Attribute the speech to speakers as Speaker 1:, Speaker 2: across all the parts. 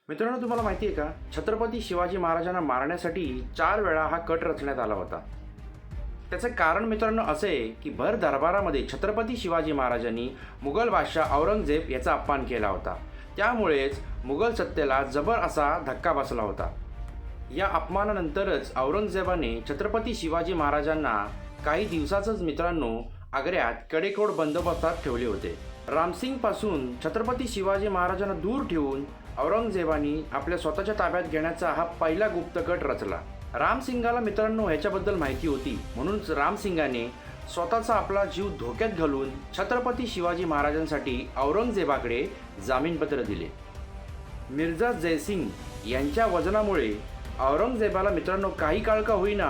Speaker 1: मित्रांनो, तुम्हाला माहिती आहे का, छत्रपती शिवाजी महाराजांना मारण्यासाठी 4 वेळा हा कट रचण्यात आला होता. त्याचं कारण मित्रांनो असे आहे की भर दरबारामध्ये छत्रपती शिवाजी महाराजांनी मुघल बादशाह औरंगजेब याचा अपमान केला होता. त्यामुळेच मुघल सत्तेला जबर असा धक्का बसला होता. या अपमानानंतरच औरंगजेबाने छत्रपती शिवाजी महाराजांना काही दिवसाचंच मित्रांनो आग्र्यात कडेकोट बंदोबस्तात ठेवले होते. रामसिंगपासून छत्रपती शिवाजी महाराजांना दूर ठेवून औरंगजेबाने आपल्या स्वतःच्या ताब्यात घेण्याचा हा पहिला गुप्तकट रचला. रामसिंगाला मित्रांनो ह्याच्याबद्दल माहिती होती, म्हणूनच रामसिंगाने स्वतःचा आपला जीव धोक्यात घालून छत्रपती शिवाजी महाराजांसाठी औरंगजेबाकडे जामीनपत्र दिले. मिर्झा जयसिंग यांच्या वजनामुळे औरंगजेबाला मित्रांनो काही काळ का होईना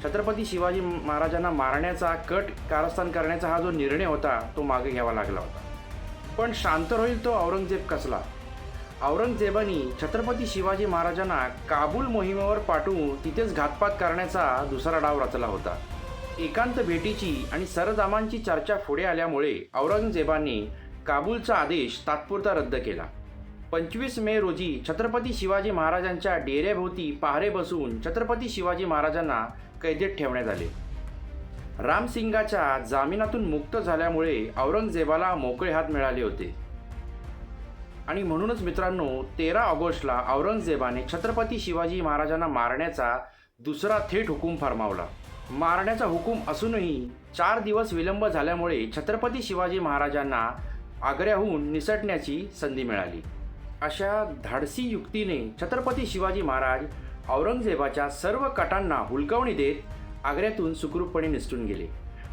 Speaker 1: छत्रपती शिवाजी महाराजांना मारण्याचा कट कारस्थान करण्याचा हा जो निर्णय होता तो मागे घ्यावा लागला होता. पण शांत होईल तो औरंगजेब कसला. औरंगजेबाने छत्रपती शिवाजी महाराजांना काबूल मोहिमेवर पाठवून तिथेच घातपात करण्याचा दुसरा डाव रचला होता. एकांत भेटीची आणि सरदामांची चर्चा पुढे आल्यामुळे औरंगजेबाने काबूलचा आदेश तात्पुरता रद्द केला. 25 मे रोजी छत्रपती शिवाजी महाराजांच्या डेऱ्याभोवती पहारे बसून छत्रपती शिवाजी महाराजांना कैदेत ठेवण्यात आले. रामसिंगाच्या जामिनातून मुक्त झाल्यामुळे औरंगजेबाला मोकळे हात मिळाले होते आणि म्हणूनच मित्रांनो 13 ऑगस्टला औरंगजेबाने छत्रपती शिवाजी महाराजांना मारण्याचा दुसरा थेट हुकूम फर्मावला. मारण्याचा हुकूम असूनही 4 दिवस विलंब झाल्यामुळे छत्रपती शिवाजी महाराजांना आग्र्याहून निसटण्याची संधी मिळाली. अशा धाडसी युक्तीने छत्रपती शिवाजी महाराज औरंगजेबाच्या सर्व कटांना हुलकावणी देत आग्र्यातून सुखरूपपणे निसटून गेले.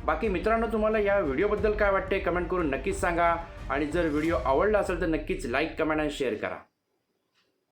Speaker 1: बाकी मित्रांनो, तुम्हाला या व्हिडिओबद्दल काय वाटते कमेंट करून नक्कीच सांगा आणि जर व्हिडिओ आवडला असेल तर नक्कीच लाईक, कमेंट आणि शेअर करा.